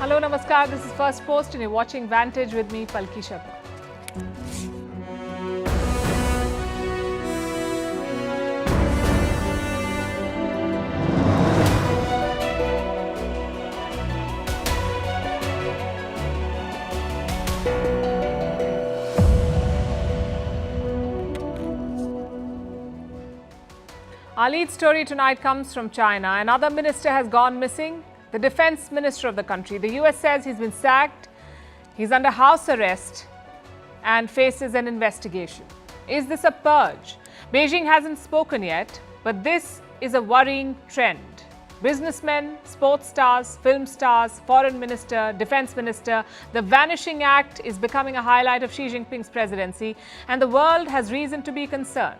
Hello, namaskar. This is Firstpost and you're watching Vantage with me, Palki Sharma. Our lead story tonight comes from China. Another minister has gone missing. The Defence Minister of the country. The US says he's been sacked, he's under house arrest and faces an investigation. Is this a purge? Beijing hasn't spoken yet, but this is a worrying trend. Businessmen, sports stars, film stars, foreign minister, defence minister, the vanishing act is becoming a highlight of Xi Jinping's presidency, and the world has reason to be concerned.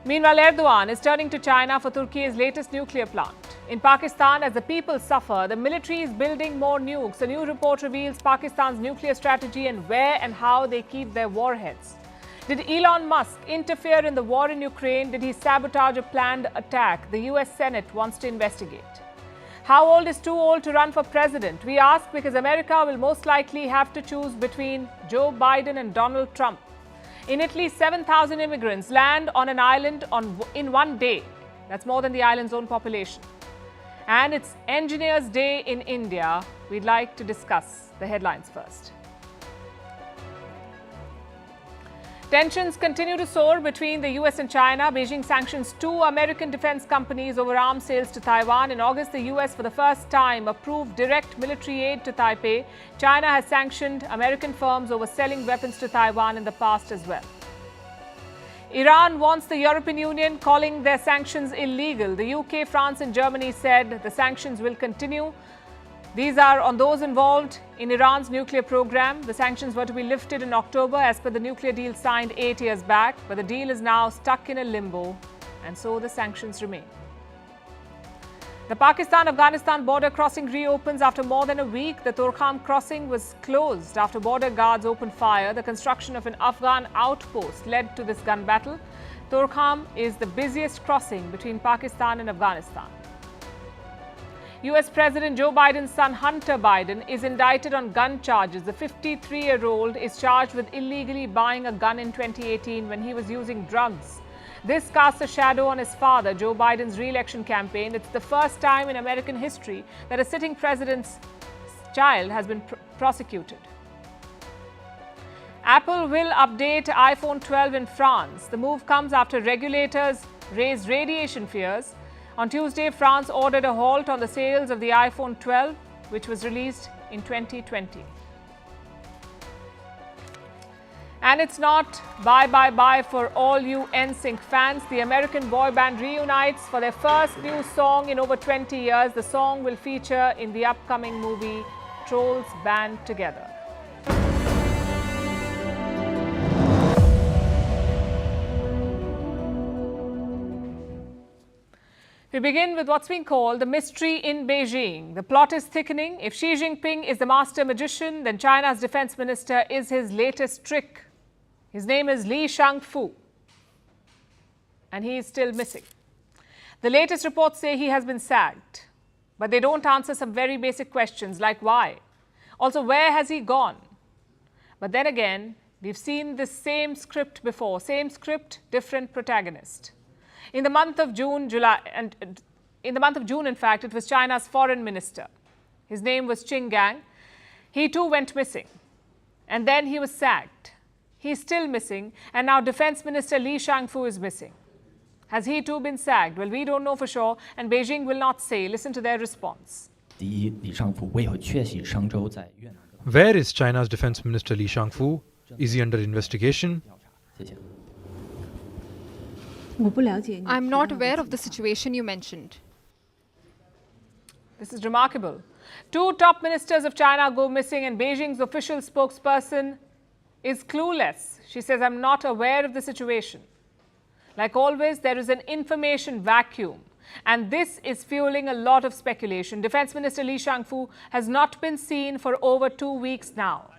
Meanwhile, Erdogan is turning to China for Turkey's latest nuclear plant. In Pakistan, as the people suffer, the military is building more nukes. A new report reveals Pakistan's nuclear strategy and where and how they keep their warheads. Did Elon Musk interfere in the war in Ukraine? Did he sabotage a planned attack? The US Senate wants to investigate. How old is too old to run for president? We ask because America will most likely have to choose between Joe Biden and Donald Trump. In Italy, 7,000 immigrants land on an island in one day. That's more than the island's own population. And it's Engineers' Day in India. We'd like to discuss the headlines first. Tensions continue to soar between the US and China. Beijing sanctions 2 American defense companies over arms sales to Taiwan. In August, the US for the first time approved direct military aid to Taipei. China has sanctioned American firms over selling weapons to Taiwan in the past as well. Iran wants the European Union, calling their sanctions illegal. The UK, France and Germany said the sanctions will continue. These are on those involved in Iran's nuclear program. The sanctions were to be lifted in October as per the nuclear deal signed 8 years back, but the deal is now stuck in a limbo, and so the sanctions remain. The Pakistan-Afghanistan border crossing reopens after more than a week. The Torkham crossing was closed after border guards opened fire. The construction of an Afghan outpost led to this gun battle. Torkham is the busiest crossing between Pakistan and Afghanistan. US President Joe Biden's son Hunter Biden is indicted on gun charges. The 53-year-old is charged with illegally buying a gun in 2018 when he was using drugs. This casts a shadow on his father, Joe Biden's re-election campaign. It's the first time in American history that a sitting president's child has been prosecuted. Apple will update iPhone 12 in France. The move comes after regulators raised radiation fears. On Tuesday, France ordered a halt on the sales of the iPhone 12, which was released in 2020. And it's not bye for all you NSYNC fans. The American boy band reunites for their first new song in over 20 years. The song will feature in the upcoming movie Trolls Band Together. We begin with what's being called the mystery in Beijing. The plot is thickening. If Xi Jinping is the master magician, then China's defense minister is his latest trick. His name is Li Shangfu, and he is still missing. The latest reports say he has been sacked, but they don't answer some very basic questions like why. Also, where has he gone? But then again, we've seen this same script before. Same script, different protagonist. In the month of June, in fact, it was China's foreign minister. His name was Qin Gang. He too went missing. And then he was sacked. He's still missing. And now Defence Minister Li Shangfu is missing. Has he too been sacked? Well, we don't know for sure, and Beijing will not say. Listen to their response. Where is China's Defence Minister Li Shangfu? Is he under investigation? I'm not aware of the situation you mentioned. This is remarkable. 2 top ministers of China go missing, and Beijing's official spokesperson is clueless. She says, I'm not aware of the situation. Like always, there is an information vacuum, and this is fueling a lot of speculation. Defence Minister Li Shangfu has not been seen for over 2 weeks now.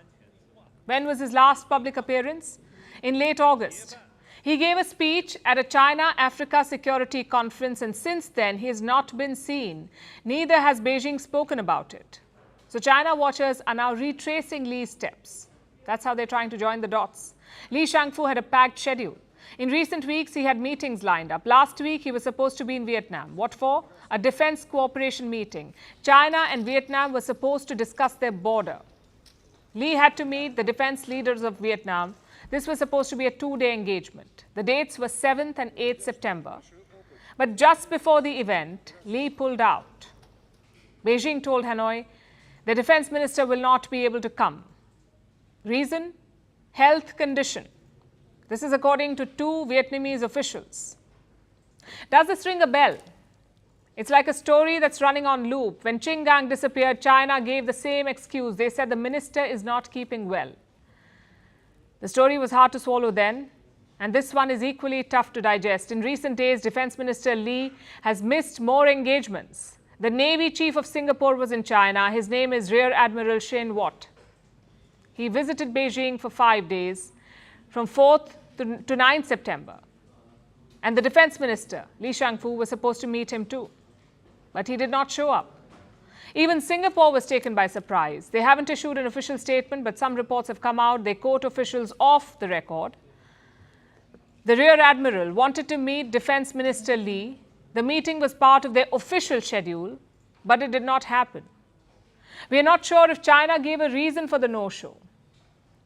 When was his last public appearance? In late August. He gave a speech at a China-Africa Security Conference, and since then he has not been seen. Neither has Beijing spoken about it. So China watchers are now retracing Li's steps. That's how they're trying to join the dots. Li Shangfu had a packed schedule. In recent weeks, he had meetings lined up. Last week, he was supposed to be in Vietnam. What for? A defense cooperation meeting. China and Vietnam were supposed to discuss their border. Li had to meet the defense leaders of Vietnam. This was supposed to be a 2-day engagement. The dates were 7th and 8th September. But just before the event, Li pulled out. Beijing told Hanoi the defense minister will not be able to come. Reason? Health condition. This is according to 2 Vietnamese officials. Does this ring a bell? It's like a story that's running on loop. When Qing Gang disappeared, China gave the same excuse. They said the minister is not keeping well. The story was hard to swallow then, and this one is equally tough to digest. In recent days, Defence Minister Li has missed more engagements. The Navy Chief of Singapore was in China. His name is Rear Admiral Shen Watt. He visited Beijing for 5 days, from 4th to 9th September. And the Defence Minister, Li Shangfu, was supposed to meet him too. But he did not show up. Even Singapore was taken by surprise. They haven't issued an official statement, but some reports have come out. They quote officials off the record. The Rear Admiral wanted to meet Defence Minister Li. The meeting was part of their official schedule, but it did not happen. We are not sure if China gave a reason for the no-show.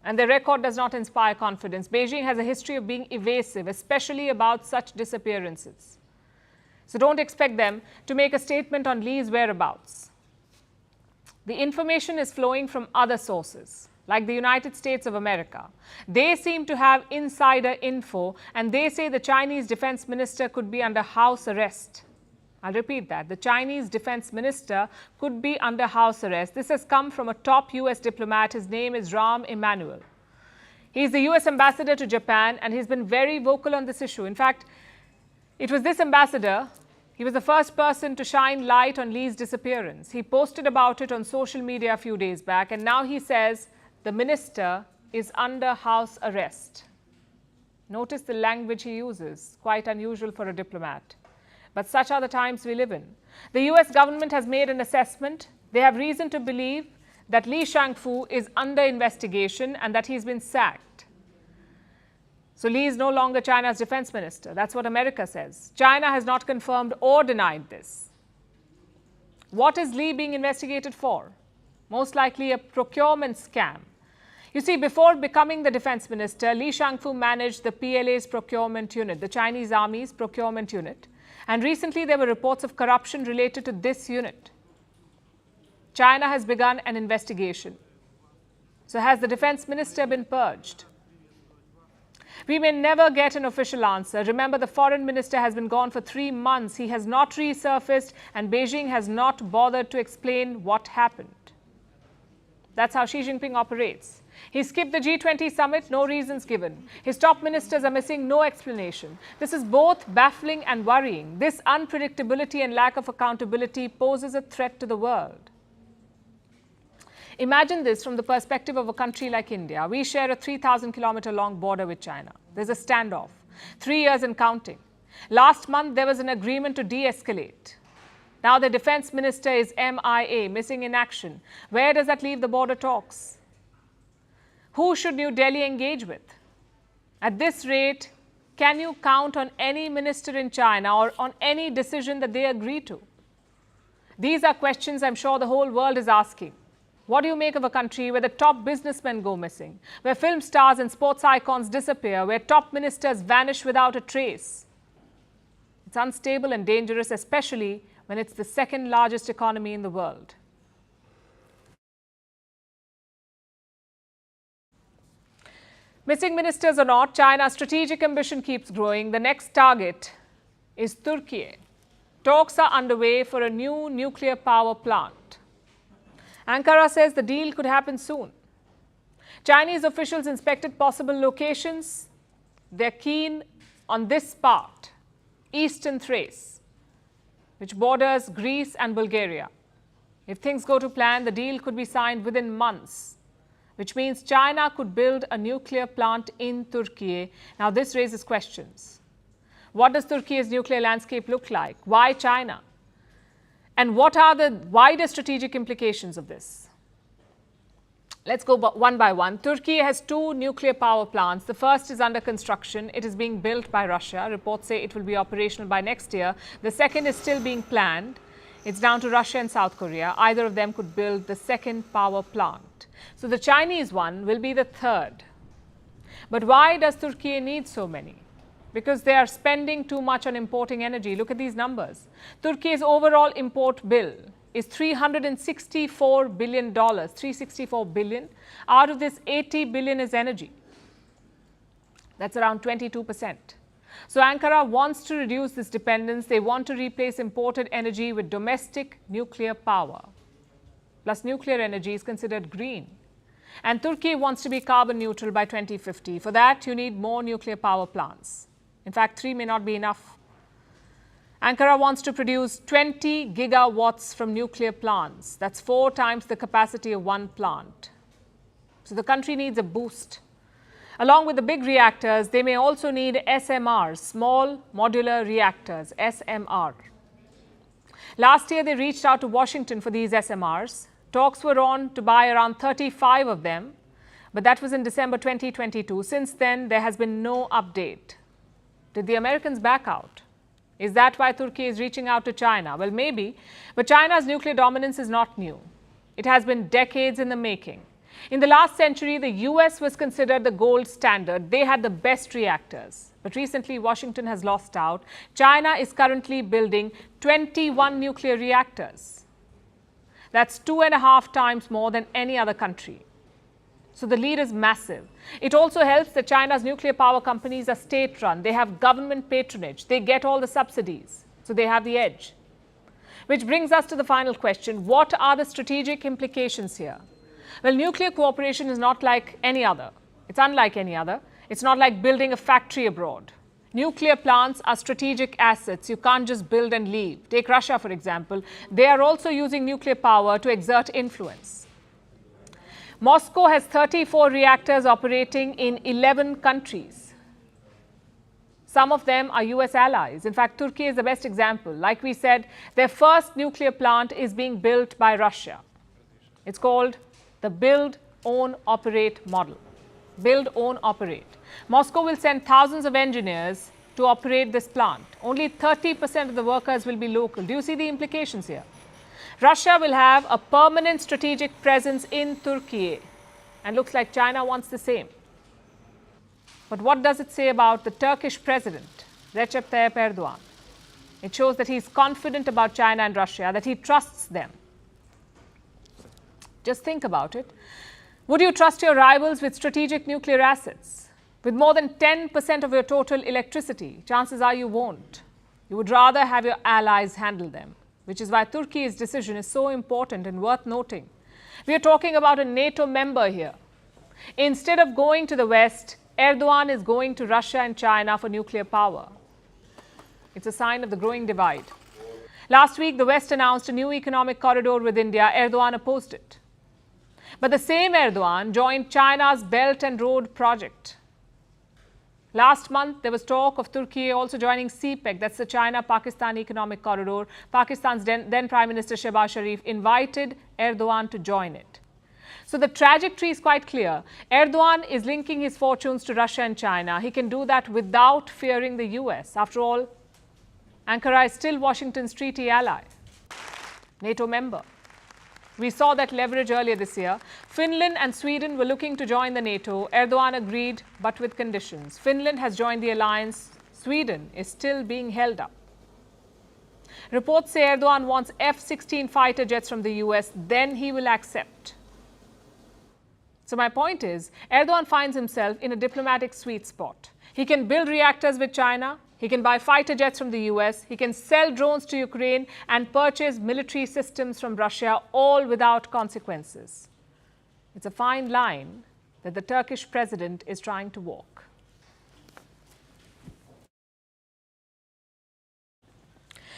And their record does not inspire confidence. Beijing has a history of being evasive, especially about such disappearances. So don't expect them to make a statement on Li's whereabouts. The information is flowing from other sources, like the United States of America. They seem to have insider info, and they say the Chinese defense minister could be under house arrest. I'll repeat that. The Chinese defense minister could be under house arrest. This has come from a top US diplomat. His name is Rahm Emanuel. He's the US ambassador to Japan, and he's been very vocal on this issue. In fact, it was this ambassador, he was the first person to shine light on Li's disappearance. He posted about it on social media a few days back, and now he says the minister is under house arrest. Notice the language he uses, quite unusual for a diplomat. But such are the times we live in. The US government has made an assessment. They have reason to believe that Li Shangfu is under investigation and that he's been sacked. So Li is no longer China's defense minister. That's what America says. China has not confirmed or denied this. What is Li being investigated for? Most likely a procurement scam. You see, before becoming the defense minister, Li Shangfu managed the PLA's procurement unit, the Chinese Army's procurement unit. And recently there were reports of corruption related to this unit. China has begun an investigation. So has the defense minister been purged? We may never get an official answer. Remember, the foreign minister has been gone for 3 months. He has not resurfaced, and Beijing has not bothered to explain what happened. That's how Xi Jinping operates. He skipped the G20 summit, no reasons given. His top ministers are missing, no explanation. This is both baffling and worrying. This unpredictability and lack of accountability poses a threat to the world. Imagine this from the perspective of a country like India. We share a 3,000-kilometer long border with China. There's a standoff, 3 years and counting. Last month, there was an agreement to de-escalate. Now the defense minister is MIA, missing in action. Where does that leave the border talks? Who should New Delhi engage with? At this rate, can you count on any minister in China or on any decision that they agree to? These are questions I'm sure the whole world is asking. What do you make of a country where the top businessmen go missing, where film stars and sports icons disappear, where top ministers vanish without a trace? It's unstable and dangerous, especially when it's the second largest economy in the world. Missing ministers or not, China's strategic ambition keeps growing. The next target is Turkey. Talks are underway for a new nuclear power plant. Ankara says the deal could happen soon. Chinese officials inspected possible locations. They're keen on this part, Eastern Thrace, which borders Greece and Bulgaria. If things go to plan, the deal could be signed within months, which means China could build a nuclear plant in Turkey. Now, this raises questions. What does Turkey's nuclear landscape look like? Why China? And what are the wider strategic implications of this? Let's go one by one. Turkey has 2 nuclear power plants. The first is under construction. It is being built by Russia. Reports say it will be operational by next year. The second is still being planned. It's down to Russia and South Korea. Either of them could build the second power plant. So the Chinese one will be the third. But why does Turkey need so many? Because they are spending too much on importing energy. Look at these numbers. Turkey's overall import bill is $364 billion, $364 billion. Out of this, 80 billion is energy. That's around 22%. So Ankara wants to reduce this dependence. They want to replace imported energy with domestic nuclear power. Plus, nuclear energy is considered green. And Turkey wants to be carbon neutral by 2050. For that, you need more nuclear power plants. In fact, 3 may not be enough. Ankara wants to produce 20 gigawatts from nuclear plants. That's 4 times the capacity of one plant. So the country needs a boost. Along with the big reactors, they may also need SMRs, small modular reactors, SMR. Last year, they reached out to Washington for these SMRs. Talks were on to buy around 35 of them, but that was in December 2022. Since then, there has been no update. Did the Americans back out? Is that why Turkey is reaching out to China? Well, maybe, but China's nuclear dominance is not new. It has been decades in the making. In the last century, the US was considered the gold standard. They had the best reactors. But recently, Washington has lost out. China is currently building 21 nuclear reactors. That's 2.5 times more than any other country. So the lead is massive. It also helps that China's nuclear power companies are state-run. They have government patronage. They get all the subsidies. So they have the edge. Which brings us to the final question. What are the strategic implications here? Well, nuclear cooperation is not like any other. It's unlike any other. It's not like building a factory abroad. Nuclear plants are strategic assets. You can't just build and leave. Take Russia, for example. They are also using nuclear power to exert influence. Moscow has 34 reactors operating in 11 countries. Some of them are US allies. In fact, Turkey is the best example. Like we said, their first nuclear plant is being built by Russia. It's called the Build, Own, Operate model. Build, Own, Operate. Moscow will send thousands of engineers to operate this plant. Only 30% of the workers will be local. Do you see the implications here? Russia will have a permanent strategic presence in Turkey, and looks like China wants the same. But what does it say about the Turkish president, Recep Tayyip Erdogan? It shows that he's confident about China and Russia, that he trusts them. Just think about it. Would you trust your rivals with strategic nuclear assets? With more than 10% of your total electricity, chances are you won't. You would rather have your allies handle them, which is why Turkey's decision is so important and worth noting. We are talking about a NATO member here. Instead of going to the West, Erdogan is going to Russia and China for nuclear power. It's a sign of the growing divide. Last week, the West announced a new economic corridor with India. Erdogan opposed it. But the same Erdogan joined China's Belt and Road project. Last month, there was talk of Turkey also joining CPEC, that's the China-Pakistan Economic Corridor. Pakistan's then Prime Minister Shehbaz Sharif invited Erdogan to join it. So the trajectory is quite clear. Erdogan is linking his fortunes to Russia and China. He can do that without fearing the US. After all, Ankara is still Washington's treaty ally, NATO member. We saw that leverage earlier this year. Finland and Sweden were looking to join the NATO. Erdogan agreed, but with conditions. Finland has joined the alliance. Sweden is still being held up. Reports say Erdogan wants F-16 fighter jets from the US, then he will accept. So my point is, Erdogan finds himself in a diplomatic sweet spot. He can build reactors with China. He can buy fighter jets from the US, he can sell drones to Ukraine and purchase military systems from Russia, all without consequences. It's a fine line that the Turkish president is trying to walk.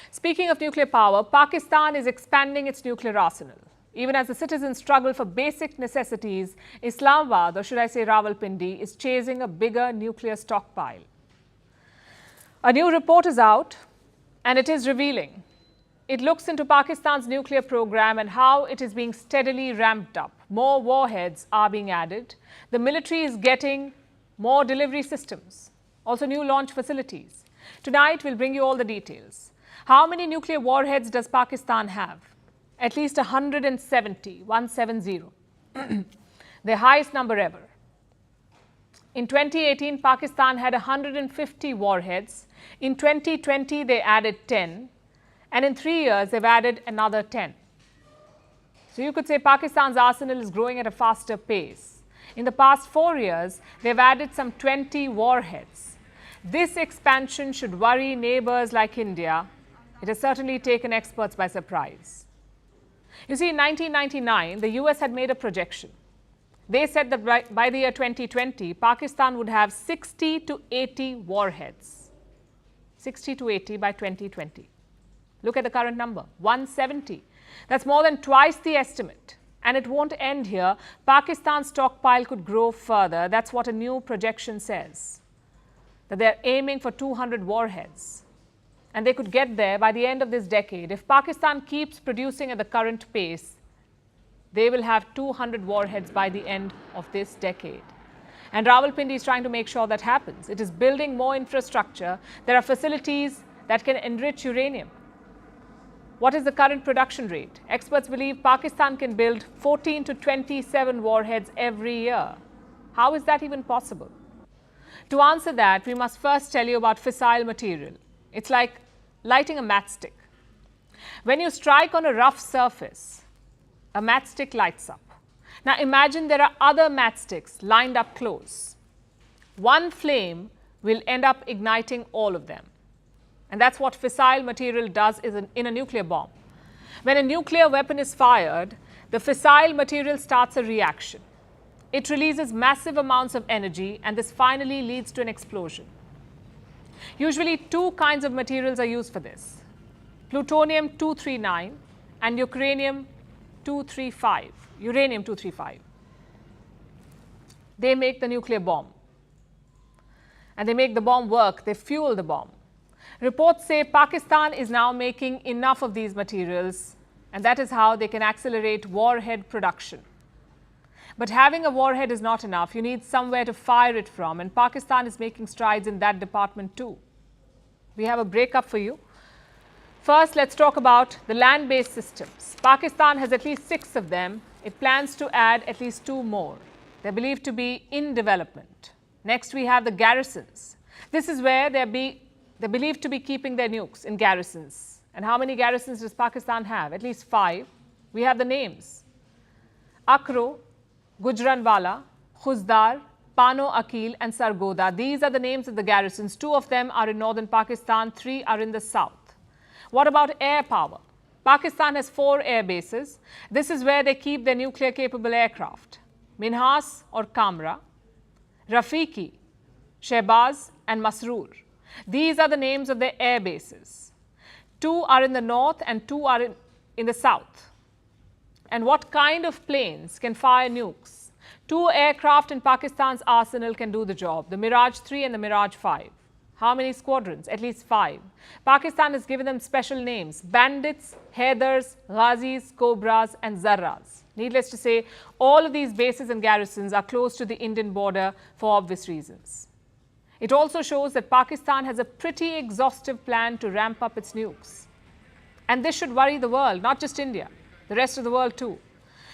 Speaking of nuclear power, Pakistan is expanding its nuclear arsenal. Even as the citizens struggle for basic necessities, Islamabad, or should I say Rawalpindi, is chasing a bigger nuclear stockpile. A new report is out, and it is revealing. It looks into Pakistan's nuclear program and how it is being steadily ramped up. More warheads are being added. The military is getting more delivery systems, also new launch facilities. Tonight, we'll bring you all the details. How many nuclear warheads does Pakistan have? At least 170, 170. The highest number ever. In 2018, Pakistan had 150 warheads. In 2020, they added 10. And in 3 years, they've added another 10. So you could say Pakistan's arsenal is growing at a faster pace. In the past 4 years, they've added some 20 warheads. This expansion should worry neighbors like India. It has certainly taken experts by surprise. You see, in 1999, the US had made a projection. They said that by the year 2020, Pakistan would have 60 to 80 warheads. 60 to 80 by 2020. Look at the current number, 170. That's more than twice the estimate. And it won't end here. Pakistan's stockpile could grow further. That's what a new projection says. That they're aiming for 200 warheads. And they could get there by the end of this decade. If Pakistan keeps producing at the current pace, they will have 200 warheads by the end of this decade. And Rawalpindi is trying to make sure that happens. It is building more infrastructure. There are facilities that can enrich uranium. What is the current production rate? Experts believe Pakistan can build 14 to 27 warheads every year. How is that even possible? To answer that, we must first tell you about fissile material. It's like lighting a matchstick. When you strike on a rough surface, a matchstick lights up. Now imagine there are other matchsticks lined up close. One flame will end up igniting all of them. And that's what fissile material does in a nuclear bomb. When a nuclear weapon is fired, the fissile material starts a reaction. It releases massive amounts of energy, and this finally leads to an explosion. Usually, two kinds of materials are used for this: plutonium-239 and uranium-235. Uranium-235. They make the nuclear bomb. And they make the bomb work. They fuel the bomb. Reports say Pakistan is now making enough of these materials, and that is how they can accelerate warhead production. But having a warhead is not enough. You need somewhere to fire it from, and Pakistan is making strides in that department too. We have a breakup for you. First, let's talk about the land-based systems. Pakistan has at least 6 of them. It plans to add at least 2 more. They're believed to be in development. Next, we have the garrisons. This is where they're believed to be keeping their nukes in garrisons. And how many garrisons does Pakistan have? At least 5. We have the names: Akro, Gujranwala, Khuzdar, Pano Akil and Sargoda. These are the names of the garrisons. 2 of them are in northern Pakistan, 3 are in the south. What about air power? Pakistan has 4 air bases. This is where they keep their nuclear capable aircraft: Minhas or Kamra, Rafiki, Shehbaz and Masroor. These are the names of their air bases. 2 are in the north and 2 are in the south. And what kind of planes can fire nukes? 2 aircraft in Pakistan's arsenal can do the job: the Mirage 3 and the Mirage 5. How many squadrons? At least 5. Pakistan has given them special names: Bandits, Haidars, Ghazis, Cobras and Zarras. Needless to say, all of these bases and garrisons are close to the Indian border for obvious reasons. It also shows that Pakistan has a pretty exhaustive plan to ramp up its nukes. And this should worry the world, not just India, the rest of the world too.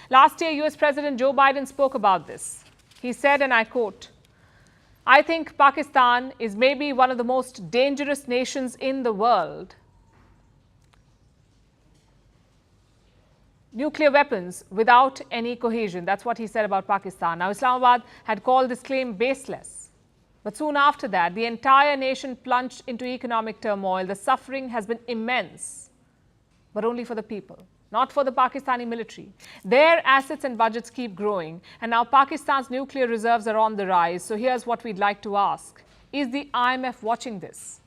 Last year, US President Joe Biden spoke about this. He said, and I quote, "I think Pakistan is maybe one of the most dangerous nations in the world. Nuclear weapons without any cohesion." That's what he said about Pakistan. Now, Islamabad had called this claim baseless. But soon after that, the entire nation plunged into economic turmoil. The suffering has been immense, but only for the people, not for the Pakistani military. Their assets and budgets keep growing, and now Pakistan's nuclear reserves are on the rise. So here's what we'd like to ask. Is the IMF watching this?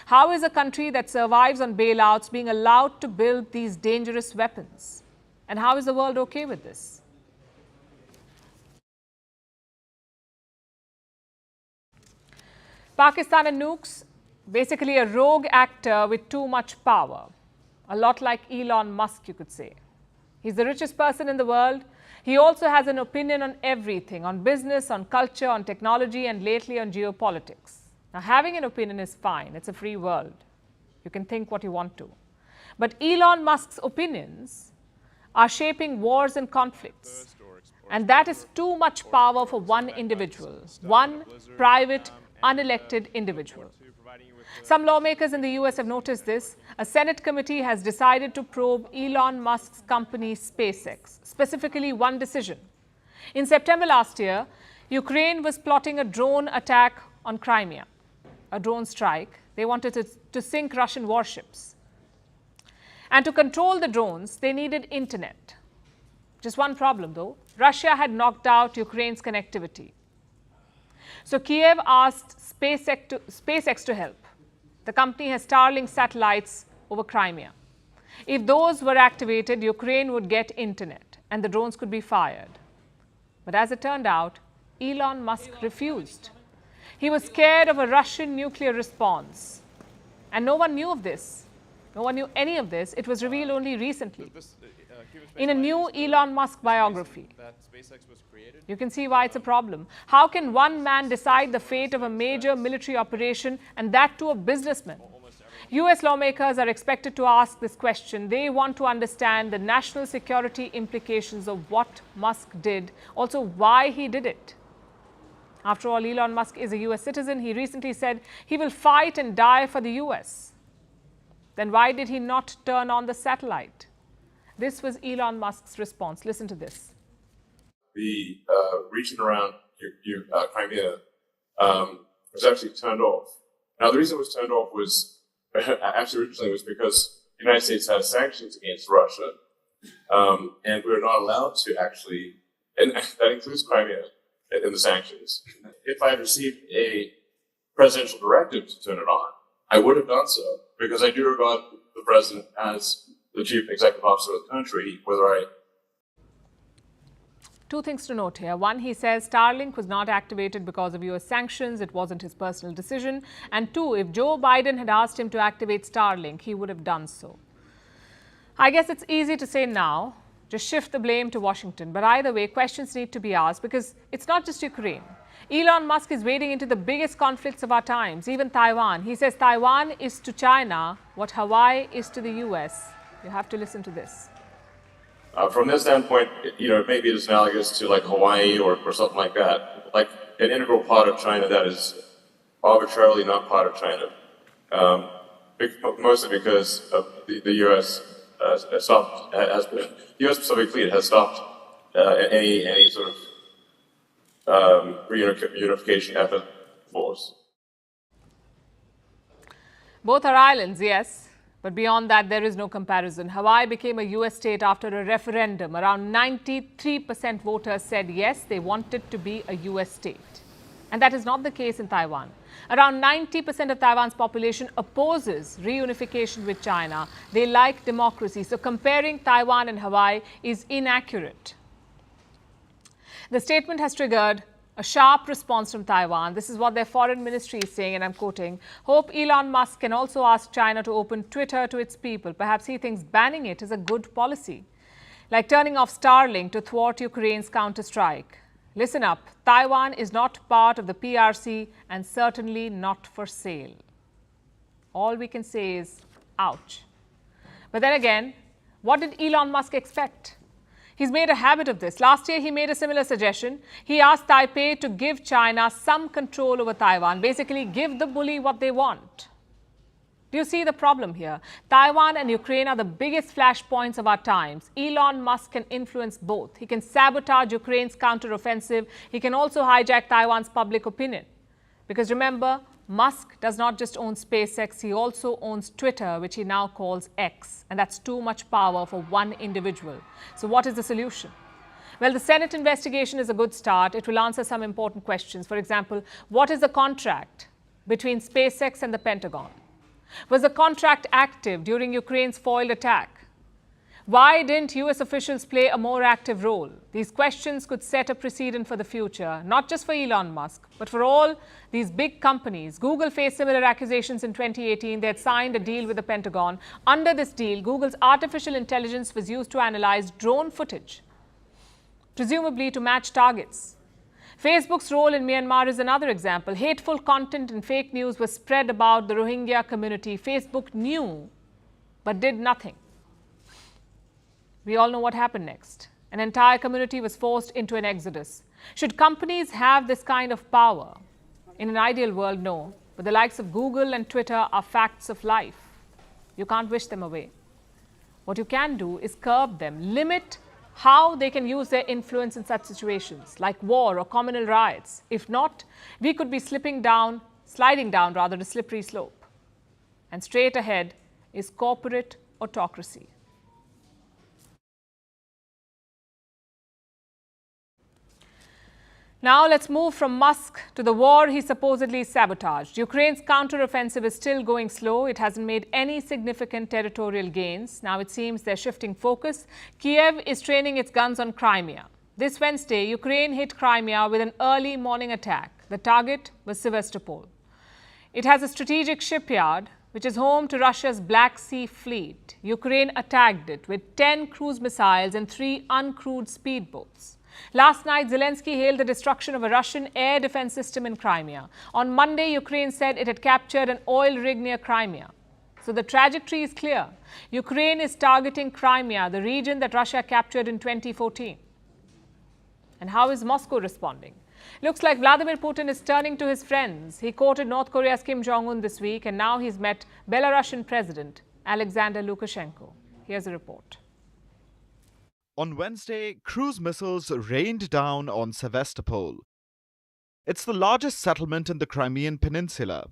How is a country that survives on bailouts being allowed to build these dangerous weapons? And how is the world okay with this? Pakistan and nukes, basically a rogue actor with too much power. A lot like Elon Musk, you could say. He's the richest person in the world. He also has an opinion on everything, on business, on culture, on technology, and lately on geopolitics. Now, having an opinion is fine. It's a free world. You can think what you want to. But Elon Musk's opinions are shaping wars and conflicts. And that is too much power for one individual, one private, unelected individual. Some lawmakers in the US have noticed this. A Senate committee has decided to probe Elon Musk's company SpaceX, specifically one decision. In September last year, Ukraine was plotting a drone attack on Crimea, a drone strike. They wanted to sink Russian warships. And to control the drones, they needed internet. Just one problem though, Russia had knocked out Ukraine's connectivity. So Kiev asked SpaceX to help. The company has Starlink satellites over Crimea. If those were activated, Ukraine would get internet and the drones could be fired. But as it turned out, Elon Musk refused. He was scared of a Russian nuclear response. And no one knew of this. No one knew any of this. It was revealed only recently. In a new Elon Musk biography. You can see why it's a problem. How can one man decide the fate of a major military operation, and that to a businessman? US lawmakers are expected to ask this question. They want to understand the national security implications of what Musk did, also why he did it. After all, Elon Musk is a US citizen. He recently said he will fight and die for the US. Then why did he not turn on the satellite? This was Elon Musk's response. Listen to this. The region around Crimea was actually turned off. Now, the reason it was turned off was actually originally was because the United States had sanctions against Russia, and we were not allowed to actually, and that includes Crimea in the sanctions. If I had received a presidential directive to turn it on, I would have done so because I do regard the president as the chief executive officer of the country, Two things to note here. One, he says Starlink was not activated because of US sanctions. It wasn't his personal decision. And two, if Joe Biden had asked him to activate Starlink, he would have done so. I guess it's easy to say now, just shift the blame to Washington. But either way, questions need to be asked because it's not just Ukraine. Elon Musk is wading into the biggest conflicts of our times, even Taiwan. He says Taiwan is to China what Hawaii is to the US. You have to listen to this. From this standpoint, maybe it's analogous to like Hawaii or something like that, like an integral part of China that is arbitrarily not part of China, mostly because of the U.S. The U.S. Pacific Fleet has stopped any sort of reunification effort force. Both are islands, yes. But beyond that, there is no comparison. Hawaii became a US state after a referendum. Around 93% voters said yes, they wanted to be a US state. And that is not the case in Taiwan. Around 90% of Taiwan's population opposes reunification with China. They like democracy. So comparing Taiwan and Hawaii is inaccurate. The statement has triggered a sharp response from Taiwan. This is what their foreign ministry is saying, and I'm quoting, "Hope Elon Musk can also ask China to open Twitter to its people. Perhaps he thinks banning it is a good policy, like turning off Starlink to thwart Ukraine's counterstrike. Listen up, Taiwan is not part of the PRC and certainly not for sale." All we can say is, ouch. But then again, what did Elon Musk expect? He's made a habit of this. Last year, he made a similar suggestion. He asked Taipei to give China some control over Taiwan, basically give the bully what they want. Do you see the problem here? Taiwan and Ukraine are the biggest flashpoints of our times. Elon Musk can influence both. He can sabotage Ukraine's counteroffensive. He can also hijack Taiwan's public opinion. Because remember, Musk does not just own SpaceX, he also owns Twitter, which he now calls X. And that's too much power for one individual. So what is the solution? Well, the Senate investigation is a good start. It will answer some important questions. For example, what is the contract between SpaceX and the Pentagon? Was the contract active during Ukraine's foiled attack? Why didn't US officials play a more active role? These questions could set a precedent for the future, not just for Elon Musk, but for all these big companies. Google faced similar accusations in 2018. They had signed a deal with the Pentagon. Under this deal, Google's artificial intelligence was used to analyze drone footage, presumably to match targets. Facebook's role in Myanmar is another example. Hateful content and fake news was spread about the Rohingya community. Facebook knew, but did nothing. We all know what happened next. An entire community was forced into an exodus. Should companies have this kind of power? In an ideal world, no. But the likes of Google and Twitter are facts of life. You can't wish them away. What you can do is curb them, limit how they can use their influence in such situations, like war or communal riots. If not, we could be sliding down a slippery slope. And straight ahead is corporate autocracy. Now let's move from Musk to the war he supposedly sabotaged. Ukraine's counteroffensive is still going slow. It hasn't made any significant territorial gains. Now it seems they're shifting focus. Kiev is training its guns on Crimea. This Wednesday, Ukraine hit Crimea with an early morning attack. The target was Sevastopol. It has a strategic shipyard, which is home to Russia's Black Sea Fleet. Ukraine attacked it with 10 cruise missiles and 3 uncrewed speedboats. Last night, Zelensky hailed the destruction of a Russian air defense system in Crimea. On Monday, Ukraine said it had captured an oil rig near Crimea. So the trajectory is clear. Ukraine is targeting Crimea, the region that Russia captured in 2014. And how is Moscow responding? Looks like Vladimir Putin is turning to his friends. He quoted North Korea's Kim Jong-un this week, and now he's met Belarusian President Alexander Lukashenko. Here's a report. On Wednesday, cruise missiles rained down on Sevastopol. It's the largest settlement in the Crimean Peninsula,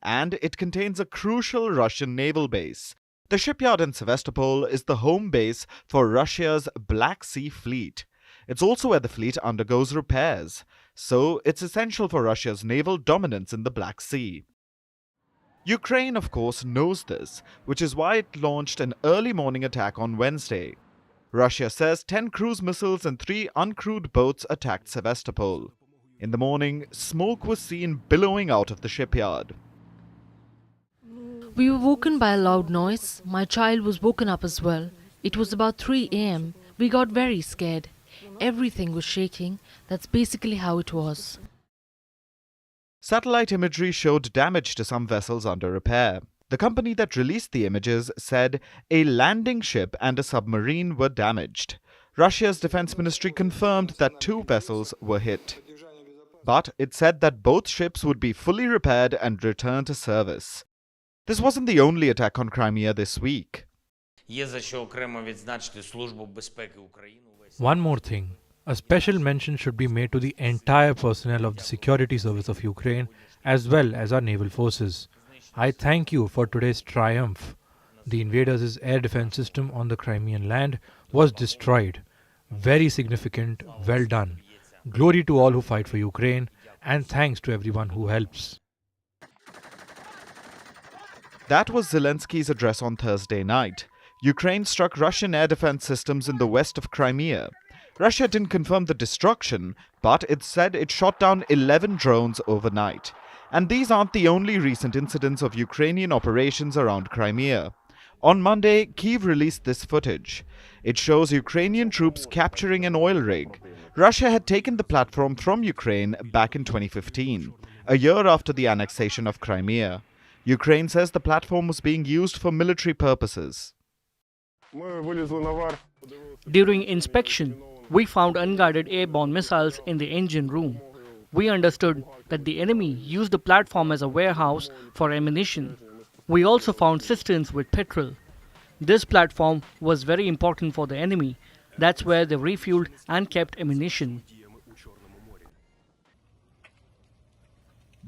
and it contains a crucial Russian naval base. The shipyard in Sevastopol is the home base for Russia's Black Sea Fleet. It's also where the fleet undergoes repairs, so it's essential for Russia's naval dominance in the Black Sea. Ukraine, of course, knows this, which is why it launched an early morning attack on Wednesday. Russia says 10 cruise missiles and 3 uncrewed boats attacked Sevastopol. In the morning, smoke was seen billowing out of the shipyard. We were woken by a loud noise. My child was woken up as well. It was about 3 a.m. We got very scared. Everything was shaking. That's basically how it was. Satellite imagery showed damage to some vessels under repair. The company that released the images said a landing ship and a submarine were damaged. Russia's defense ministry confirmed that 2 vessels were hit. But it said that both ships would be fully repaired and return to service. This wasn't the only attack on Crimea this week. One more thing. A special mention should be made to the entire personnel of the Security Service of Ukraine as well as our naval forces. I thank you for today's triumph. The invaders' air defense system on the Crimean land was destroyed. Very significant, well done. Glory to all who fight for Ukraine, and thanks to everyone who helps. That was Zelensky's address on Thursday night. Ukraine struck Russian air defense systems in the west of Crimea. Russia didn't confirm the destruction, but it said it shot down 11 drones overnight. And these aren't the only recent incidents of Ukrainian operations around Crimea. On Monday, Kyiv released this footage. It shows Ukrainian troops capturing an oil rig. Russia had taken the platform from Ukraine back in 2015, a year after the annexation of Crimea. Ukraine says the platform was being used for military purposes. During inspection, we found unguided airborne missiles in the engine room. We understood that the enemy used the platform as a warehouse for ammunition. We also found cisterns with petrol. This platform was very important for the enemy. That's where they refueled and kept ammunition.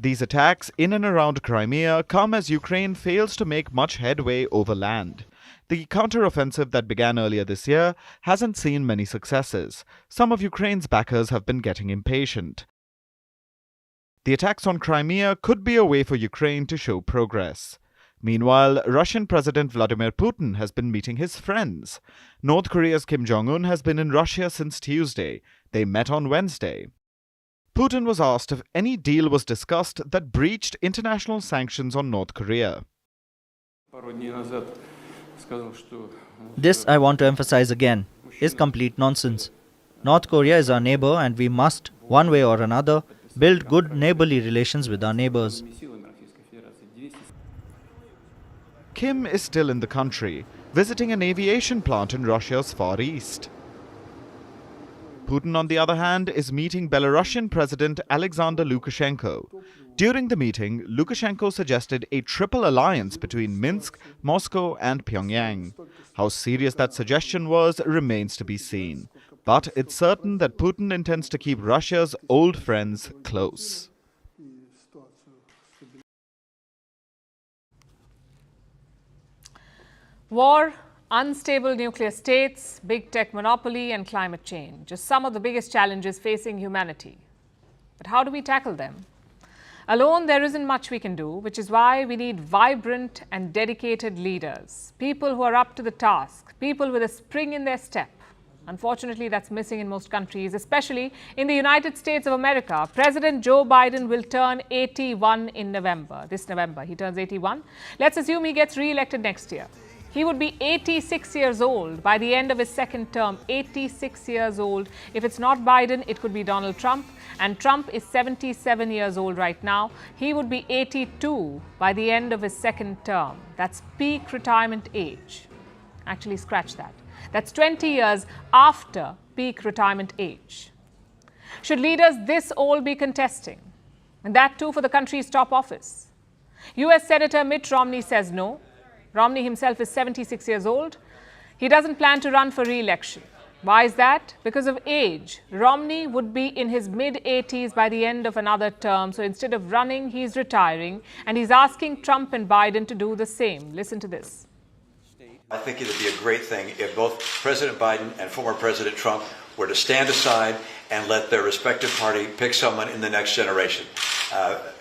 These attacks in and around Crimea come as Ukraine fails to make much headway over land. The counteroffensive that began earlier this year hasn't seen many successes. Some of Ukraine's backers have been getting impatient. The attacks on Crimea could be a way for Ukraine to show progress. Meanwhile, Russian President Vladimir Putin has been meeting his friends. North Korea's Kim Jong-un has been in Russia since Tuesday. They met on Wednesday. Putin was asked if any deal was discussed that breached international sanctions on North Korea. This, I want to emphasize again, is complete nonsense. North Korea is our neighbor and we must, one way or another, build good neighborly relations with our neighbors. Kim is still in the country, visiting an aviation plant in Russia's Far East. Putin, on the other hand, is meeting Belarusian President Alexander Lukashenko. During the meeting, Lukashenko suggested a triple alliance between Minsk, Moscow and Pyongyang. How serious that suggestion was remains to be seen. But it's certain that Putin intends to keep Russia's old friends close. War, unstable nuclear states, big tech monopoly and climate change, just some of the biggest challenges facing humanity. But how do we tackle them? Alone, there isn't much we can do, which is why we need vibrant and dedicated leaders, people who are up to the task, people with a spring in their step. Unfortunately, that's missing in most countries, especially in the United States of America. President Joe Biden will turn 81 in November. This November, he turns 81. Let's assume he gets re-elected next year. He would be 86 years old by the end of his second term. 86 years old. If it's not Biden, it could be Donald Trump. And Trump is 77 years old right now. He would be 82 by the end of his second term. That's peak retirement age. Actually, scratch that. That's 20 years after peak retirement age. Should leaders this old be contesting? And that too for the country's top office. US Senator Mitt Romney says no. Romney himself is 76 years old. He doesn't plan to run for re-election. Why is that? Because of age. Romney would be in his mid-80s by the end of another term. So instead of running, he's retiring. And he's asking Trump and Biden to do the same. Listen to this. I think it would be a great thing if both President Biden and former President Trump were to stand aside and let their respective party pick someone in the next generation.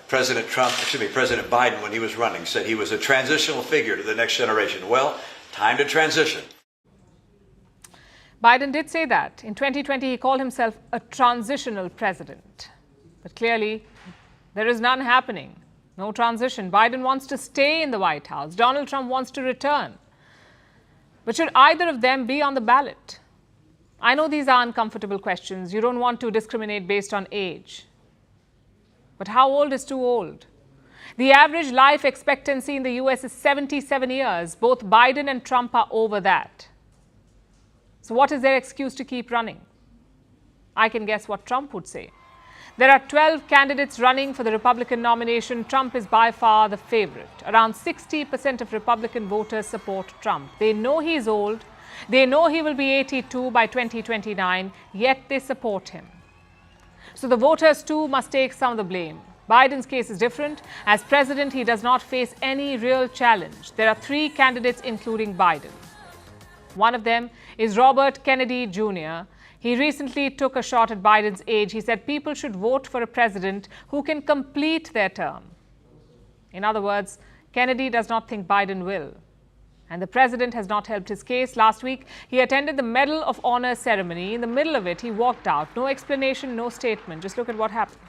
President Biden, when he was running, said he was a transitional figure to the next generation. Well, time to transition. Biden did say that. In 2020, he called himself a transitional president. But clearly, there is none happening. No transition. Biden wants to stay in the White House. Donald Trump wants to return. But should either of them be on the ballot? I know these are uncomfortable questions. You don't want to discriminate based on age. But how old is too old? The average life expectancy in the US is 77 years. Both Biden and Trump are over that. So what is their excuse to keep running? I can guess what Trump would say. There are 12 candidates running for the Republican nomination. Trump is by far the favorite. Around 60% of Republican voters support Trump. They know he's old. They know he will be 82 by 2029, yet they support him. So the voters too must take some of the blame. Biden's case is different. As president, he does not face any real challenge. There are 3 candidates, including Biden. One of them is Robert Kennedy Jr. He recently took a shot at Biden's age. He said people should vote for a president who can complete their term. In other words, Kennedy does not think Biden will. And the president has not helped his case. Last week, he attended the Medal of Honor ceremony. In the middle of it, he walked out. No explanation, no statement. Just look at what happened.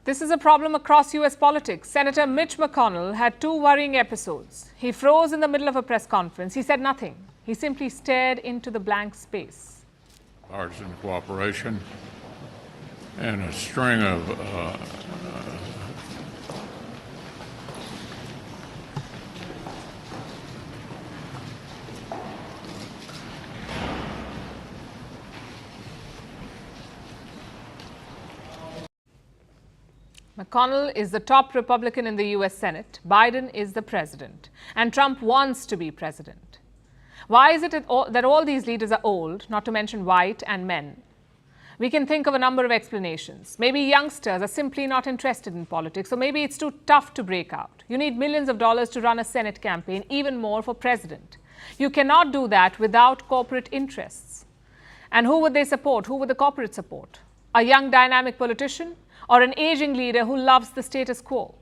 This is a problem across US politics. Senator Mitch McConnell had 2 worrying episodes. He froze in the middle of a press conference. He said nothing. He simply stared into the blank space. Partisan cooperation and a string of McConnell is the top Republican in the US Senate. Biden is the president. And Trump wants to be president. Why is it that all these leaders are old, not to mention white and men? We can think of a number of explanations. Maybe youngsters are simply not interested in politics, or maybe it's too tough to break out. You need millions of dollars to run a Senate campaign, even more for president. You cannot do that without corporate interests. And who would they support? Who would the corporate support? A young dynamic politician or an aging leader who loves the status quo?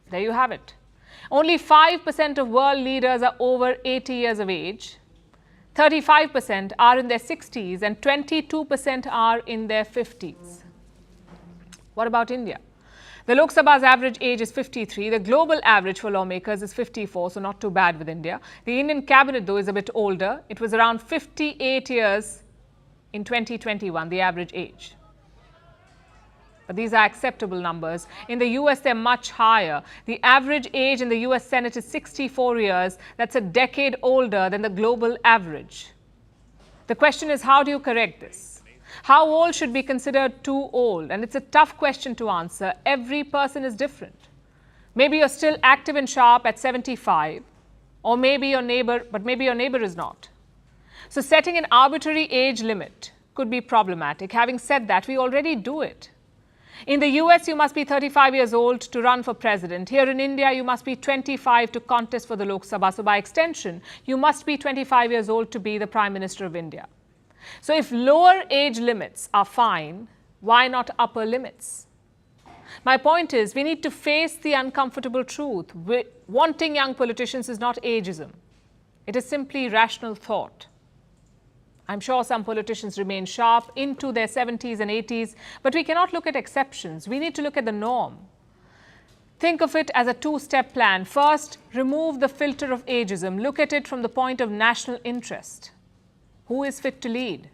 There you have it. Only 5% of world leaders are over 80 years of age. 35% are in their 60s and 22% are in their 50s. What about India? The Lok Sabha's average age is 53. The global average for lawmakers is 54, so not too bad with India. The Indian cabinet, though, is a bit older. It was around 58 years in 2021, the average age. But these are acceptable numbers. In the US, they're much higher. The average age in the US Senate is 64 years. That's a decade older than the global average. The question is, how do you correct this? How old should be considered too old? And it's a tough question to answer. Every person is different. Maybe you're still active and sharp at 75, or maybe your neighbor is not. So setting an arbitrary age limit could be problematic. Having said that, we already do it. In the US, you must be 35 years old to run for president. Here in India, you must be 25 to contest for the Lok Sabha. So by extension, you must be 25 years old to be the Prime Minister of India. So if lower age limits are fine, why not upper limits? My point is, we need to face the uncomfortable truth. Wanting young politicians is not ageism. It is simply rational thought. I'm sure some politicians remain sharp into their 70s and 80s, but we cannot look at exceptions. We need to look at the norm. Think of it as a two-step plan. First, remove the filter of ageism. Look at it from the point of national interest. Who is fit to lead?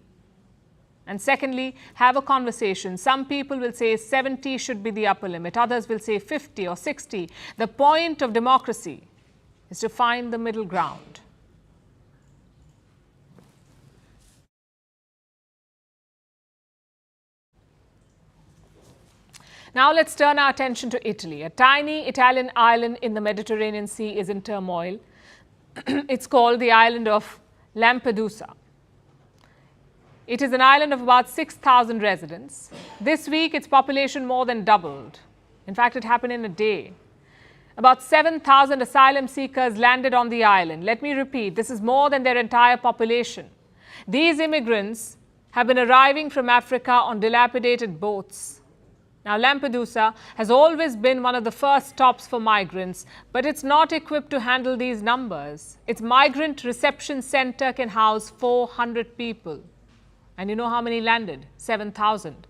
And secondly, have a conversation. Some people will say 70 should be the upper limit. Others will say 50 or 60. The point of democracy is to find the middle ground. Now let's turn our attention to Italy. A tiny Italian island in the Mediterranean Sea is in turmoil. It's called the island of Lampedusa. It is an island of about 6,000 residents. This week, its population more than doubled. In fact, it happened in a day. About 7,000 asylum seekers landed on the island. Let me repeat, this is more than their entire population. These immigrants have been arriving from Africa on dilapidated boats. Now, Lampedusa has always been one of the first stops for migrants, but it's not equipped to handle these numbers. Its migrant reception center can house 400 people. And you know how many landed? 7,000.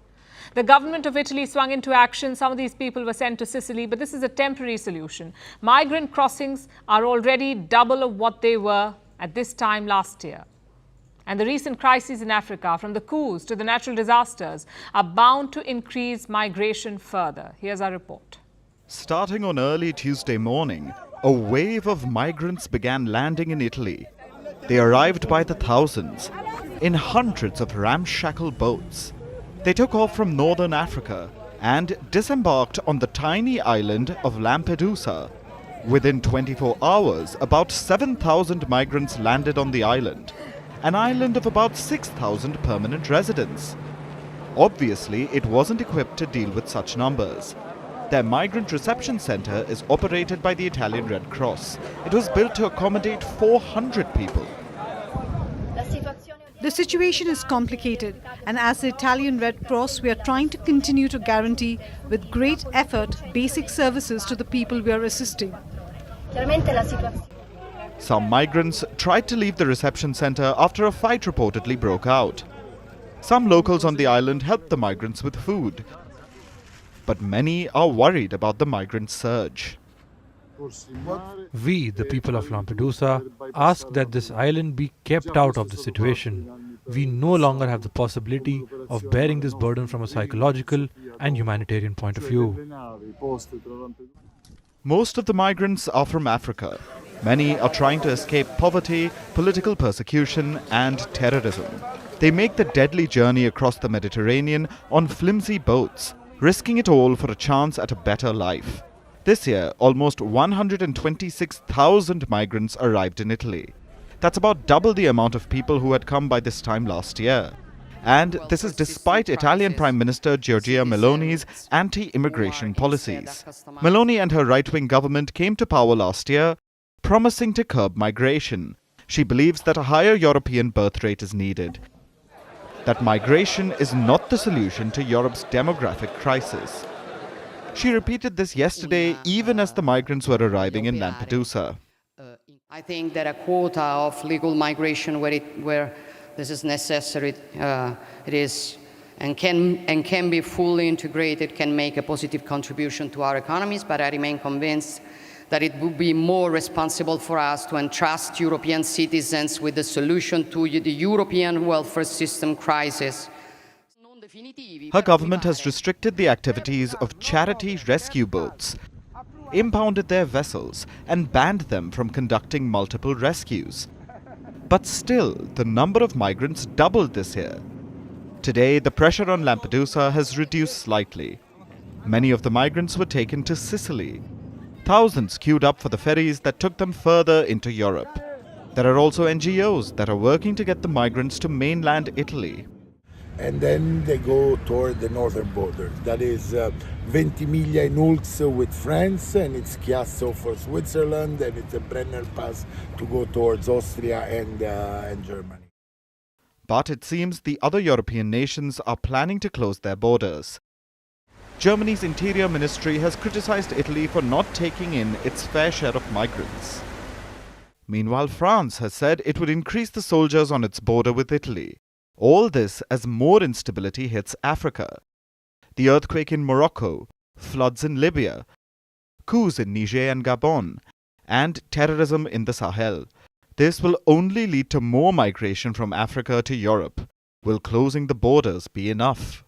The government of Italy swung into action. Some of these people were sent to Sicily, but this is a temporary solution. Migrant crossings are already double of what they were at this time last year. And the recent crises in Africa, from the coups to the natural disasters, are bound to increase migration further. Here's our report. Starting on early Tuesday morning, a wave of migrants began landing in Italy. They arrived by the thousands, in hundreds of ramshackle boats. They took off from northern Africa and disembarked on the tiny island of Lampedusa. Within 24 hours, about 7,000 migrants landed on the island, an island of about 6,000 permanent residents. Obviously, it wasn't equipped to deal with such numbers. Their migrant reception center is operated by the Italian Red Cross. It was built to accommodate 400 people. The situation is complicated, and as the Italian Red Cross, we are trying to continue to guarantee with great effort basic services to the people we are assisting. Some migrants tried to leave the reception center after a fight reportedly broke out. Some locals on the island helped the migrants with food. But many are worried about the migrant surge. We, the people of Lampedusa, ask that this island be kept out of the situation. We no longer have the possibility of bearing this burden from a psychological and humanitarian point of view. Most of the migrants are from Africa. Many are trying to escape poverty, political persecution, and terrorism. They make the deadly journey across the Mediterranean on flimsy boats, risking it all for a chance at a better life. This year, almost 126,000 migrants arrived in Italy. That's about double the amount of people who had come by this time last year. And this is despite Italian Prime Minister Giorgia Meloni's anti-immigration policies. Meloni and her right-wing government came to power last year, promising to curb migration. She believes that a higher European birth rate is needed. That migration is not the solution to Europe's demographic crisis. She repeated this yesterday even as the migrants were arriving in Lampedusa. I think that a quota of legal migration where this is necessary, it is and can be fully integrated, can make a positive contribution to our economies, but I remain convinced that it would be more responsible for us to entrust European citizens with the solution to the European welfare system crisis. Her government has restricted the activities of charity rescue boats, impounded their vessels and banned them from conducting multiple rescues. But still, the number of migrants doubled this year. Today, the pressure on Lampedusa has reduced slightly. Many of the migrants were taken to Sicily. Thousands queued up for the ferries that took them further into Europe. There are also NGOs that are working to get the migrants to mainland Italy. And then they go toward the northern border. That is Ventimiglia in Ulx with France, and it's Chiasso for Switzerland, and it's a Brenner Pass to go towards Austria and Germany. But it seems the other European nations are planning to close their borders. Germany's Interior Ministry has criticized Italy for not taking in its fair share of migrants. Meanwhile, France has said it would increase the soldiers on its border with Italy. All this as more instability hits Africa. The earthquake in Morocco, floods in Libya, coups in Niger and Gabon, and terrorism in the Sahel. This will only lead to more migration from Africa to Europe. Will closing the borders be enough?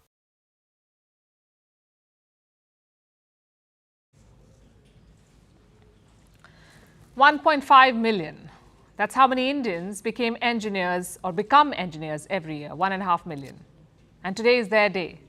$1.5 million. That's how many Indians became engineers or become engineers every year, 1.5 million. And today is their day.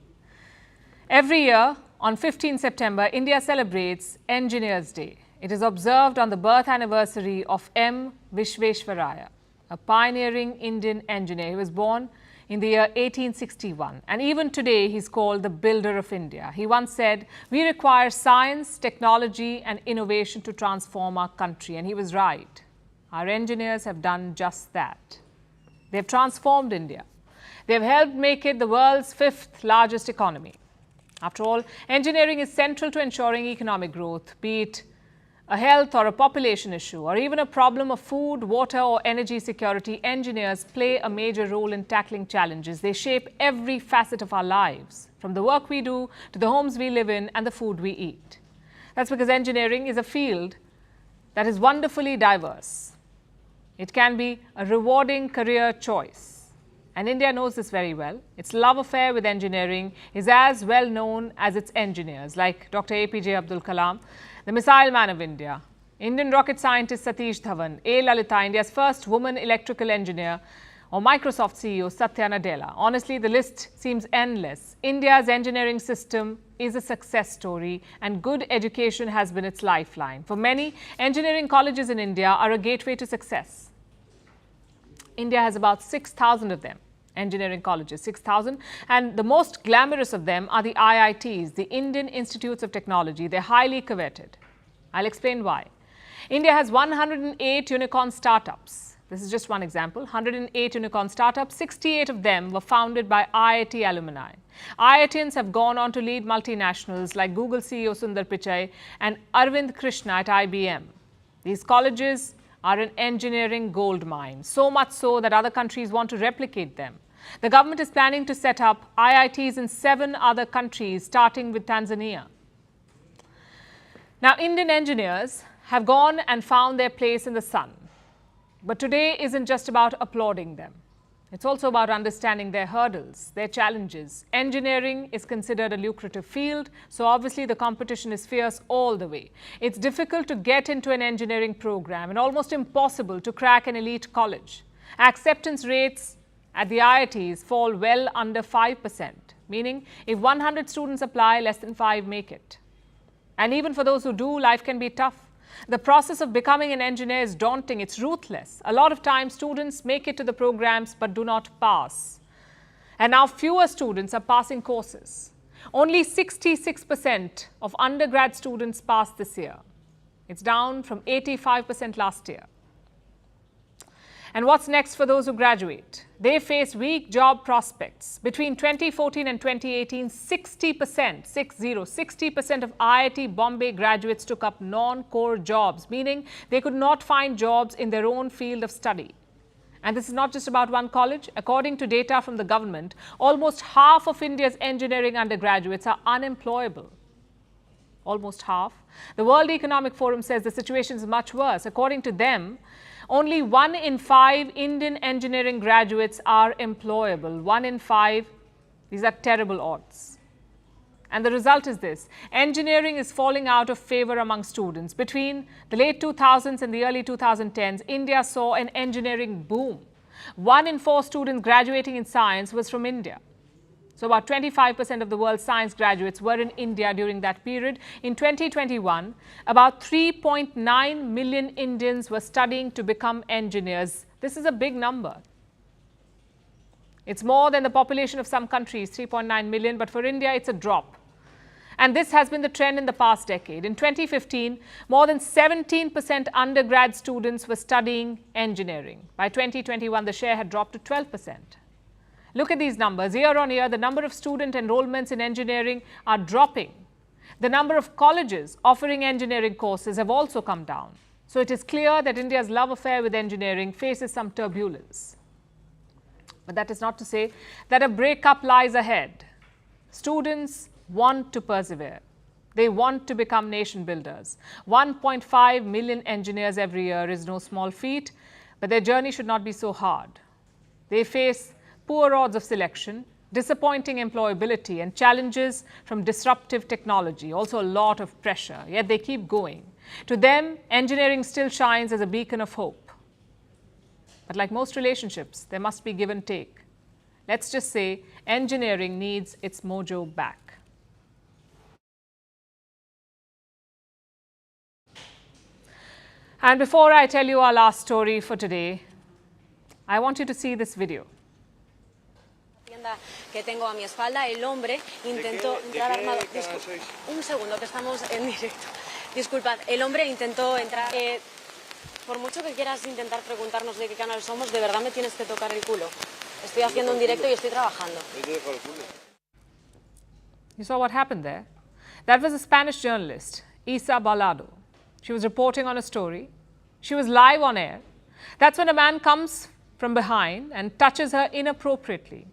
Every year, on 15 September, India celebrates Engineers Day. It is observed on the birth anniversary of M. Vishveshwaraya, a pioneering Indian engineer. He was born in the year 1861. And even today, he's called the builder of India. He once said, "We require science, technology, and innovation to transform our country." And he was right. Our engineers have done just that. They've transformed India. They've helped make it the world's 5th largest economy. After all, engineering is central to ensuring economic growth, be it a health or a population issue, or even a problem of food, water, or energy security. Engineers play a major role in tackling challenges. They shape every facet of our lives, from the work we do to the homes we live in and the food we eat. That's because engineering is a field that is wonderfully diverse. It can be a rewarding career choice. And India knows this very well. Its love affair with engineering is as well known as its engineers, like Dr. APJ Abdul Kalam, the missile man of India, Indian rocket scientist Satish Dhawan, A. Lalita, India's first woman electrical engineer, or Microsoft CEO Satya Nadella. Honestly, the list seems endless. India's engineering system is a success story, and good education has been its lifeline. For many, engineering colleges in India are a gateway to success. India has about 6,000 of them, engineering colleges, 6,000. And the most glamorous of them are the IITs, the Indian Institutes of Technology. They're highly coveted. I'll explain why. India has 108 unicorn startups. This is just one example. 108 unicorn startups, 68 of them were founded by IIT alumni. IITians have gone on to lead multinationals like Google CEO Sundar Pichai and Arvind Krishna at IBM. These colleges are an engineering gold mine, so much so that other countries want to replicate them. The government is planning to set up IITs in 7 other countries, starting with Tanzania. Now, Indian engineers have gone and found their place in the sun. But today isn't just about applauding them. It's also about understanding their hurdles, their challenges. Engineering is considered a lucrative field, so obviously the competition is fierce all the way. It's difficult to get into an engineering program and almost impossible to crack an elite college. Acceptance rates at the IITs fall well under 5%, meaning if 100 students apply, less than 5 make it. And even for those who do, life can be tough. The process of becoming an engineer is daunting, it's ruthless. A lot of times students make it to the programs but do not pass. And now fewer students are passing courses. Only 66% of undergrad students passed this year. It's down from 85% last year. And what's next for those who graduate? They face weak job prospects. Between 2014 and 2018, 60% of IIT Bombay graduates took up non-core jobs, meaning they could not find jobs in their own field of study. And this is not just about one college. According to data from the government, almost half of India's engineering undergraduates are unemployable. Almost half. The World Economic Forum says the situation is much worse. According to them, only 1 in 5 Indian engineering graduates are employable. 1 in 5. These are terrible odds. And the result is this. Engineering is falling out of favor among students. Between the late 2000s and the early 2010s, India saw an engineering boom. 1 in 4 students graduating in science was from India. So about 25% of the world's science graduates were in India during that period. In 2021, about 3.9 million Indians were studying to become engineers. This is a big number. It's more than the population of some countries, 3.9 million, but for India, it's a drop. And this has been the trend in the past decade. In 2015, more than 17% undergrad students were studying engineering. By 2021, the share had dropped to 12%. Look at these numbers. Year on year, the number of student enrollments in engineering are dropping. The number of colleges offering engineering courses have also come down. So it is clear that India's love affair with engineering faces some turbulence. But that is not to say that a breakup lies ahead. Students want to persevere. They want to become nation builders. 1.5 million engineers every year is no small feat, but their journey should not be so hard. They face poor odds of selection, disappointing employability, and challenges from disruptive technology, also a lot of pressure, yet they keep going. To them, engineering still shines as a beacon of hope. But like most relationships, there must be give and take. Let's just say engineering needs its mojo back. And before I tell you our last story for today, I want you to see this video. Que tengo a mi espalda, el hombre intentó entrar armado. Un segundo, que estamos en directo. Disculpad, el hombre intentó entrar. Por mucho que quieras intentar preguntarnos de qué canal somos, de verdad me tienes que tocar el culo. Estoy haciendo un directo y estoy trabajando. You saw what happened there? That was a Spanish journalist, Isa Balado. She was reporting on a story. She was live on air. That's when a man comes from behind and touches her inappropriately.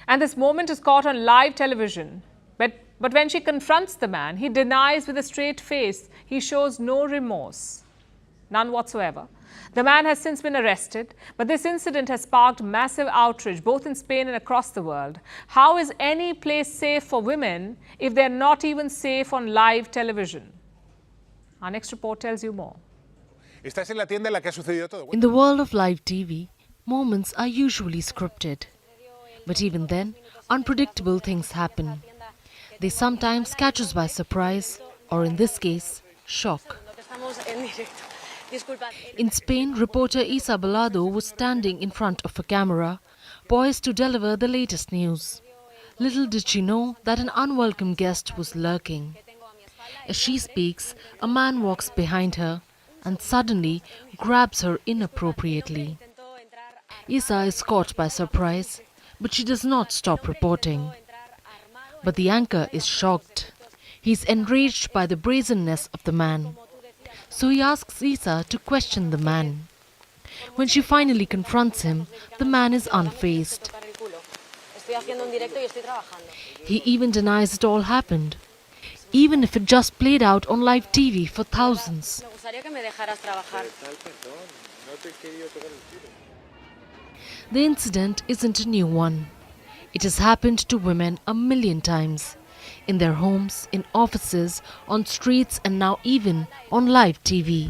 And this moment is caught on live television. But when she confronts the man, he denies with a straight face. He shows no remorse, none whatsoever. The man has since been arrested, but this incident has sparked massive outrage both in Spain and across the world. How is any place safe for women if they're not even safe on live television? Our next report tells you more. In the world of live TV, moments are usually scripted. But even then, unpredictable things happen. They sometimes catch us by surprise, or in this case, shock. In Spain, reporter Isa Balado was standing in front of a camera, poised to deliver the latest news. Little did she know that an unwelcome guest was lurking. As she speaks, a man walks behind her and suddenly grabs her inappropriately. Isa is caught by surprise, but she does not stop reporting. But the anchor is shocked. He's enraged by the brazenness of the man. So he asks Isa to question the man. When she finally confronts him, the man is unfazed. He even denies it all happened, even if it just played out on live TV for thousands. The incident isn't a new one. It has happened to women a million times. In their homes, in offices, on streets, and now even on live TV.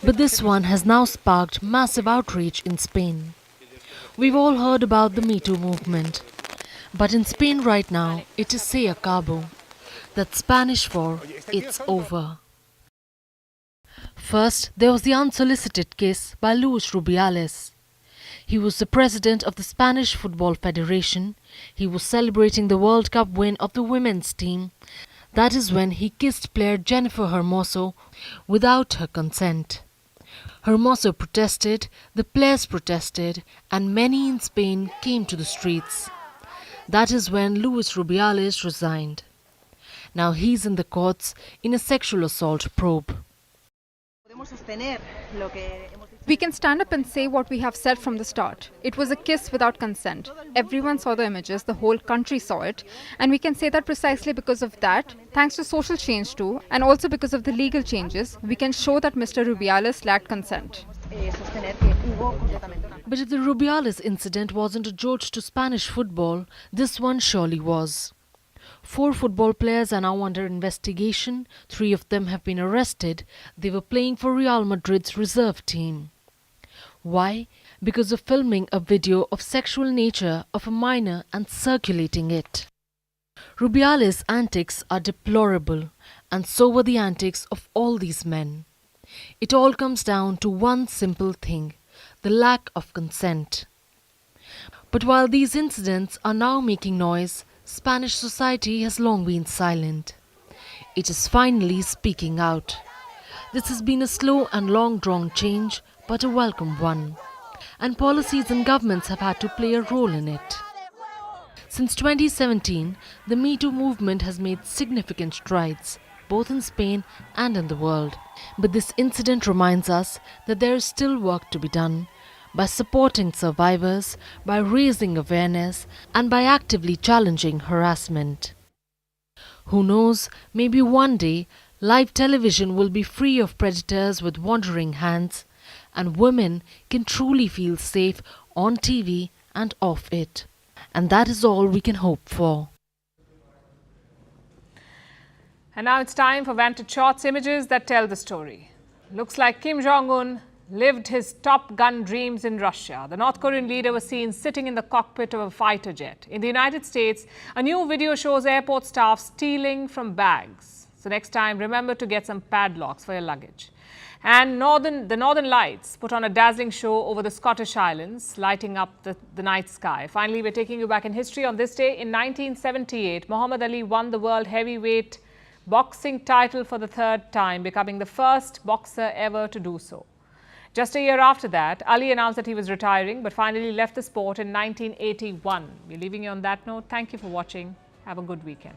But this one has now sparked massive outrage in Spain. We've all heard about the Me Too movement. But in Spain right now, it is se acabó. that Spanish for "it's over." First, there was the unsolicited kiss by Luis Rubiales. He was the president of the Spanish Football Federation. He was celebrating the World Cup win of the women's team. That is when he kissed player Jennifer Hermoso without her consent. Hermoso protested, the players protested, and many in Spain came to the streets. That is when Luis Rubiales resigned. Now he's in the courts in a sexual assault probe. We can stand up and say what we have said from the start. It was a kiss without consent. Everyone saw the images, the whole country saw it. And we can say that precisely because of that, thanks to social change too, and also because of the legal changes, we can show that Mr. Rubiales lacked consent. But if the Rubiales incident wasn't a jolt to Spanish football, this one surely was. 4 football players are now under investigation. 3 of them have been arrested. They were playing for Real Madrid's reserve team. Why? Because of filming a video of sexual nature of a minor and circulating it. Rubiales' antics are deplorable, and so were the antics of all these men. It all comes down to one simple thing: the lack of consent. But while these incidents are now making noise, Spanish society has long been silent. It is finally speaking out. This has been a slow and long-drawn change, but a welcome one. And policies and governments have had to play a role in it. Since 2017, the Me Too movement has made significant strides, both in Spain and in the world. But this incident reminds us that there is still work to be done, by supporting survivors, by raising awareness, and by actively challenging harassment. Who knows, maybe one day, live television will be free of predators with wandering hands, and women can truly feel safe on TV and off it. And that is all we can hope for. And now it's time for Vantage Shots, images that tell the story. Looks like Kim Jong-un lived his Top Gun dreams in Russia. The North Korean leader was seen sitting in the cockpit of a fighter jet. In the United States, a new video shows airport staff stealing from bags. So next time, remember to get some padlocks for your luggage. And the Northern Lights put on a dazzling show over the Scottish Islands, lighting up the night sky. Finally, we're taking you back in history. On this day in 1978, Muhammad Ali won the world heavyweight boxing title for the 3rd time, becoming the first boxer ever to do so. Just a year after that, Ali announced that he was retiring, but finally left the sport in 1981. We're leaving you on that note. Thank you for watching. Have a good weekend.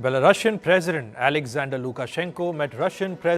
Belarusian President Alexander Lukashenko met Russian President